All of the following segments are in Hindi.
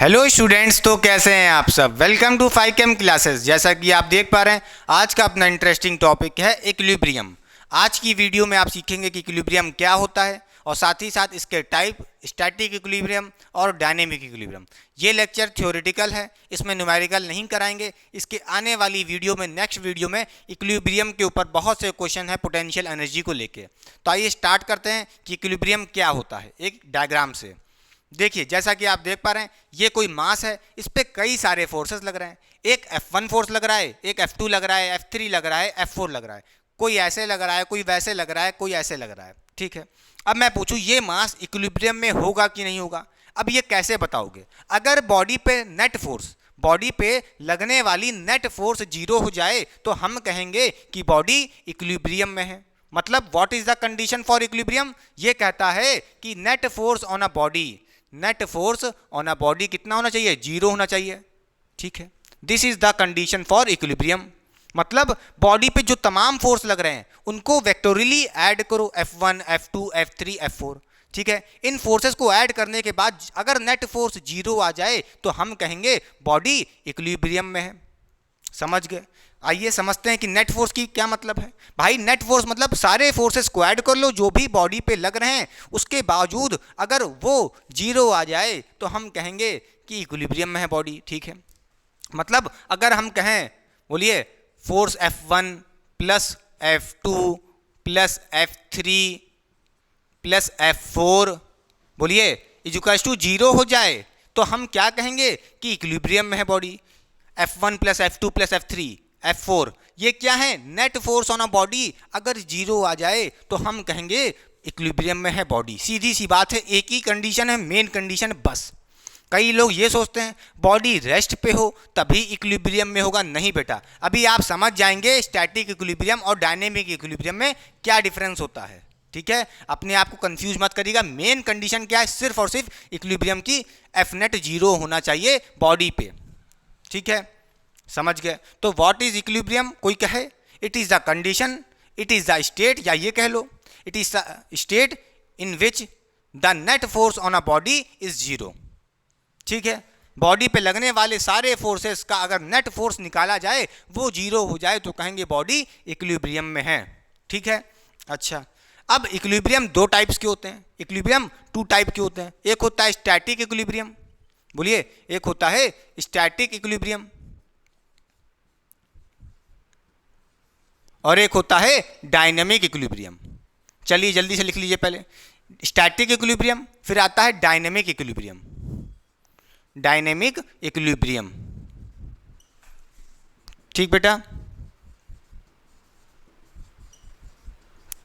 हेलो स्टूडेंट्स, तो कैसे हैं आप सब। Welcome to 5Chem classes. जैसा कि आप देख पा रहे हैं, आज का अपना इंटरेस्टिंग टॉपिक है इक्विलिब्रियम। आज की वीडियो में आप सीखेंगे कि इक्विलिब्रियम क्या होता है और साथ ही साथ इसके टाइप, स्टैटिक इक्विलिब्रियम और डायनेमिक इक्विलिब्रियम। ये लेक्चर थ्योरेटिकल है, इसमें न्यूमेरिकल नहीं कराएंगे। इसके आने वाली वीडियो में, नेक्स्ट वीडियो में इक्विलिब्रियम के ऊपर बहुत से क्वेश्चन है पोटेंशियल एनर्जी को लेके। तो आइए स्टार्ट करते हैं कि इक्विलिब्रियम क्या होता है एक डायग्राम से। देखिए, जैसा कि आप देख पा रहे हैं, ये कोई मास है, इस पे कई सारे फोर्सेस लग रहे हैं। एक F1 फोर्स लग रहा है, एक F2 लग रहा है, F3 लग रहा है, F4 लग रहा है। कोई ऐसे लग रहा है, कोई वैसे लग रहा है, कोई ऐसे लग रहा है। ठीक है, अब मैं पूछूं ये मास इक्विलिब्रियम में होगा कि नहीं होगा। अब ये कैसे बताओगे? अगर बॉडी पे नेट फोर्स, बॉडी पे लगने वाली नेट फोर्स जीरो हो जाए तो हम कहेंगे कि बॉडी इक्विलिब्रियम में है। मतलब what is the condition for equilibrium? ये कहता है कि net force on a body, net force on a body कितना होना चाहिए? जीरो होना चाहिए। ठीक है, this is the condition for equilibrium. मतलब बॉडी पे जो तमाम फोर्स लग रहे हैं उनको वेक्टोरियली ऐड करो, F1, F2, F3, F4। ठीक है, इन फोर्सेस को ऐड करने के बाद अगर नेट फोर्स जीरो आ जाए तो हम कहेंगे बॉडी इक्विलिब्रियम में है। समझ गए? आइए समझते हैं कि नेट फोर्स की क्या मतलब है। भाई नेट फोर्स मतलब सारे फोर्सेस को ऐड कर लो जो भी बॉडी पे लग रहे हैं, उसके बावजूद अगर वो जीरो आ जाए तो हम कहेंगे कि इक्विलिब्रियम में है बॉडी। ठीक है, मतलब अगर हम कहें, बोलिए, force F1 plus F2 plus F3 plus F4, बोलिए, इक्वल्स टू जीरो हो जाए तो हम क्या कहेंगे कि इक्विलिब्रियम में है body. F1 plus F2 plus F3 F4 ये क्या है? Net force on a body. अगर जीरो आ जाए तो हम कहेंगे इक्विलिब्रियम में है बॉडी। सीधी सी बात है, एक ही कंडीशन है, मेन कंडीशन बस। कई लोग ये सोचते हैं बॉडी रेस्ट पे हो तभी इक्विलिब्रियम में होगा। नहीं बेटा, अभी आप समझ जाएंगे स्टैटिक इक्विलिब्रियम और डायनेमिक इक्विलिब्रियम में क्या डिफरेंस होता है। ठीक है, अपने आप को कंफ्यूज मत करिएगा। मेन कंडीशन क्या है? सिर्फ और सिर्फ इक्विलिब्रियम की एफ नेट जीरो होना चाहिए बॉडी पे। ठीक है, समझ गए? तो व्हाट इज इक्विलिब्रियम? कोई कहे it is the condition, it is the state, या ये कह लो it is the state in which the net force on a body is zero. ठीक है, बॉडी पे लगने वाले सारे फोर्सेस का अगर नेट फोर्स निकाला जाए वो जीरो हो जाए तो कहेंगे बॉडी इक्विलिब्रियम में है। ठीक है, अच्छा, अब इक्विलिब्रियम दो टाइप्स के होते हैं। इक्विलिब्रियम टू टाइप के होते हैं। एक होता है स्टैटिक इक्विलिब्रियम, बोलिए, एक होता है स्टैटिक इक्विलिब्रियम और एक होता है डायनेमिक इक्विलिब्रियम। चलिए जल्दी से लिख लीजिए, पहले स्टैटिक इक्विलिब्रियम, फिर आता है डायनेमिक इक्विलिब्रियम। डायनेमिक इक्विलिब्रियम, ठीक बेटा?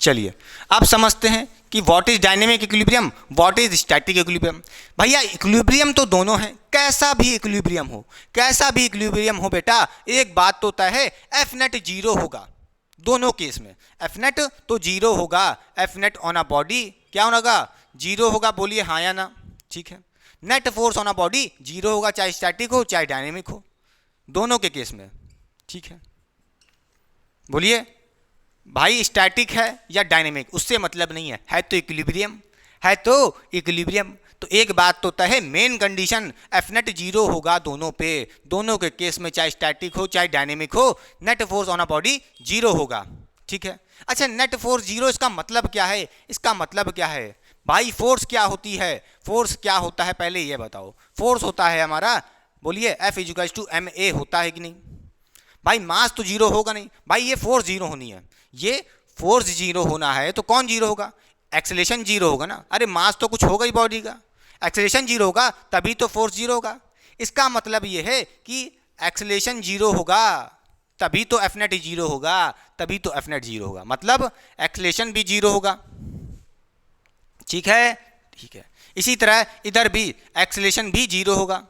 चलिए अब समझते हैं कि what is dynamic equilibrium, what is static equilibrium. भैया इक्विलिब्रियम तो दोनों है, कैसा भी इक्विलिब्रियम हो, कैसा भी इक्विलिब्रियम हो बेटा, एक बात तो तय है, एफ नेट जीरो होगा दोनों केस में। एफ नेट तो जीरो होगा, F net on a body क्या होगा? जीरो होगा। बोलिए हाँ या ना? ठीक है, net force on a body zero होगा, चाहे स्टैटिक हो चाहे डायनेमिक हो, दोनों के केस में। ठीक है, बोलिए भाई स्टैटिक है या डायनेमिक, उससे मतलब नहीं है तो इक्विलिब्रियम, है तो इक्विलिब्रियम। तो एक बात तो तय है, main condition F net zero होगा दोनों पे, दोनों के केस में, चाहे स्टैटिक हो चाहे डायनेमिक हो, net force on a body zero होगा। ठीक है, अच्छा, नेट फोर्स जीरो, इसका मतलब क्या है? इसका मतलब क्या है भाई? फोर्स क्या होती है? फोर्स क्या होता है पहले ये बताओ। फोर्स होता है हमारा, बोलिए, F इक्वल्स टू ma होता है कि नहीं? भाई मास तो जीरो होगा नहीं, भाई ये फोर्स जीरो होनी है। ये फोर्स जीरो होना है तो कौन जीरो होगा? एक्सेलरेशन जीरो होगा ना। अरे मास तो कुछ होगा ही बॉडी का, एक्सेलरेशन जीरो होगा तभी तो फोर्स जीरो होगा। इसका मतलब ये है कि एक्सेलरेशन जीरो होगा तभी तो एफ नेट जीरो होगा, तभी तो एफ नेट जीरो होगा, मतलब एक्सेलरेशन भी जीरो होगा। ठीक है, ठीक है, इसी तरह इधर भी एक्सेलरेशन भी जीरो होगा,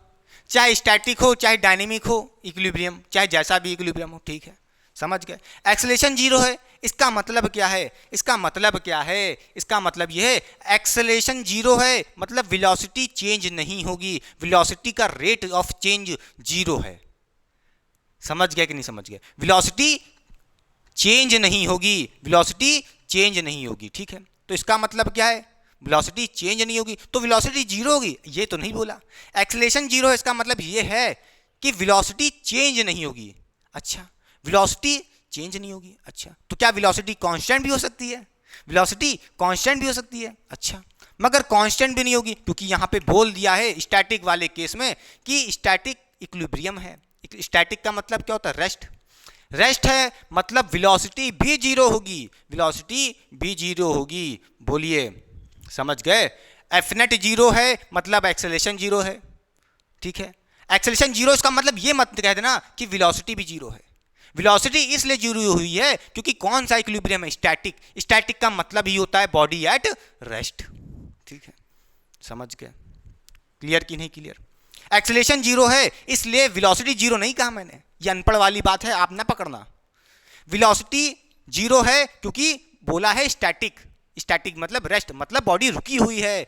चाहे स्टैटिक हो चाहे डायनेमिक हो इक्विलिब्रियम, चाहे जैसा भी इक्विलिब्रियम हो। ठीक है, समझ गए? एक्सेलरेशन जीरो है, इसका मतलब क्या है? इसका मतलब क्या है? इसका मतलब यह है एक्सेलरेशन जीरो है, मतलब वेलोसिटी चेंज नहीं होगी, वेलोसिटी का रेट ऑफ चेंज जीरो है। समझ गए कि नहीं समझ गए? वेलोसिटी चेंज नहीं होगी, वेलोसिटी चेंज नहीं होगी। ठीक है, तो इसका मतलब क्या है? वेलोसिटी चेंज नहीं होगी, तो वेलोसिटी जीरो होगी, ये तो नहीं बोला। एक्सेलरेशन जीरो है, इसका मतलब ये है कि वेलोसिटी चेंज नहीं होगी। अच्छा, वेलोसिटी चेंज नहीं होगी, अच्छा तो क्या वेलोसिटी कांस्टेंट भी हो सकती है? वेलोसिटी कांस्टेंट भी हो सकती है, अच्छा मगर कांस्टेंट भी नहीं होगी, क्योंकि यहाँ पे बोल दिया है स्टैटिक वाले केस में कि स्टैटिक इक्विलिब्रियम है। स्टैटिक का मतलब क्या होता है? रेस्ट। रेस्ट है मतलब वेलोसिटी भी जीरो होगी, वेलोसिटी भी जीरो होगी। बोलिए, समझ गए? एफ नेट जीरो है मतलब एक्सेलरेशन जीरो है, ठीक है। एक्सेलरेशन जीरो, इसका मतलब ये मत कह देना कि वेलोसिटी भी जीरो है। वेलोसिटी इसलिए जीरो हुई है क्योंकि कौन सा इक्विलिब्रियम है? स्टैटिक। स्टैटिक का मतलब ही होता है बॉडी एट रेस्ट, ठीक है, समझ गए? क्लियर कि नहीं क्लियर? एक्सेलरेशन जीरो है इसलिए वेलोसिटी जीरो नहीं कहा मैंने, ये अनपढ़ वाली बात है, आप ना पकड़ना। वेलोसिटी जीरो है क्योंकि बोला है स्टैटिक। स्टैटिक मतलब रेस्ट, मतलब बॉडी रुकी हुई है।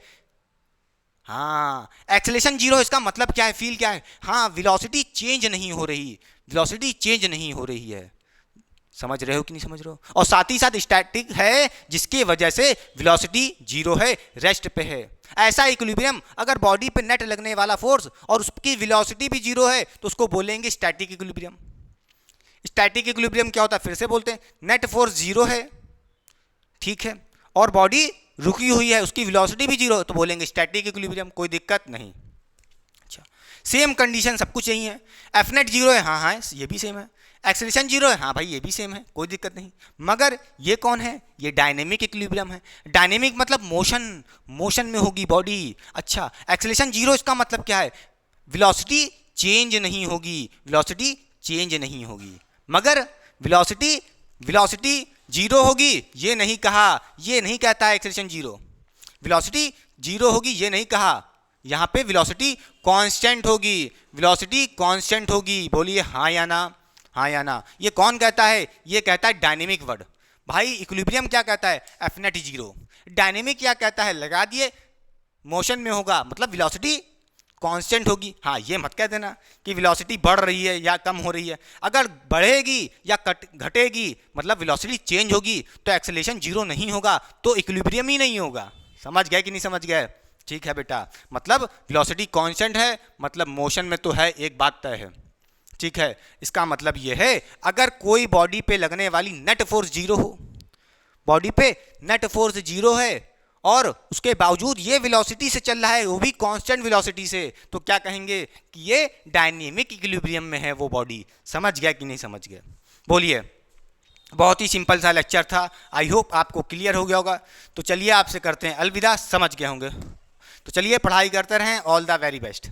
हाँ, एक्सेलरेशन जीरो, इसका मतलब क्या है? फील क्या है? हाँ, वेलोसिटी चेंज नहीं हो रही, वेलोसिटी चेंज नहीं हो रही है। समझ रहे हो कि नहीं समझ रहे हो? और साथ ही साथ स्टैटिक है जिसकी वजह से वेलोसिटी जीरो है, रेस्ट पे है। ऐसा इक्विलिब्रियम अगर बॉडी पे नेट लगने वाला फोर्स और उसकी वेलोसिटी भी जीरो है तो उसको बोलेंगे स्टैटिक इक्विलिब्रियम। स्टैटिक इक्विलिब्रियम क्या होता है? फिर से बोलते हैं, नेट फोर्स जीरो है, ठीक है, और बॉडी रुकी हुई है, उसकी वेलोसिटी भी जीरो, तो बोलेंगे स्टैटिक इक्विलिब्रियम, कोई दिक्कत नहीं। अच्छा, सेम कंडीशन सब कुछ यही है। एफ नेट जीरो है, हाँ हाँ ये भी सेम है। एक्सेलरेशन जीरो है, हाँ भाई ये भी सेम है, कोई दिक्कत नहीं। मगर ये कौन है? ये डायनेमिक इक्विलिब्रियम है। डायनेमिक मतलब मोशन, मोशन में होगी बॉडी। अच्छा, एक्सेलरेशन जीरो, इसका मतलब क्या है? वेलोसिटी चेंज नहीं होगी, वेलोसिटी चेंज नहीं होगी, मगर वेलोसिटी वेलोसिटी जीरो होगी ये नहीं कहा, ये नहीं कहता है एक्सेलरेशन जीरो। वेलोसिटी जीरो होगी ये नहीं कहा, यहाँ पे वेलोसिटी कांस्टेंट होगी, वेलोसिटी कांस्टेंट होगी। बोलिए हाँ या ना, हाँ या ना। ये कौन कहता है? ये कहता है डायनेमिक वर्ड। भाई इक्विलिब्रियम क्या कहता है? F net zero. डायनेमिक क्या कहता है? लगा दिए, मोशन में होगा मतलब वेलोसिटी कांस्टेंट होगी। हाँ, ये मत कह देना कि वेलोसिटी बढ़ रही है या कम हो रही है। अगर बढ़ेगी या घटेगी मतलब वेलोसिटी चेंज होगी तो एक्सेलरेशन जीरो नहीं होगा, तो इक्विलिब्रियम ही नहीं होगा। समझ गए कि नहीं समझ गए? ठीक है बेटा, मतलब वेलोसिटी कांस्टेंट है मतलब मोशन में तो है, एक बात तय है, ठीक है। इसका मतलब ये है अगर कोई बॉडी पे लगने वाली नेट फोर्स जीरो हो, बॉडी पे नेट फोर्स जीरो है और उसके बावजूद ये वेलोसिटी से चल रहा है, वो भी कांस्टेंट वेलोसिटी से, तो क्या कहेंगे कि ये डायनेमिक इक्विलिब्रियम में है वो बॉडी। समझ गया कि नहीं समझ गया? बोलिए, बहुत ही सिंपल सा लेक्चर था, आई होप आपको क्लियर हो गया होगा। तो चलिए आपसे करते हैं अलविदा, समझ गए होंगे। तो चलिए पढ़ाई करते रहें, ऑल द वेरी बेस्ट।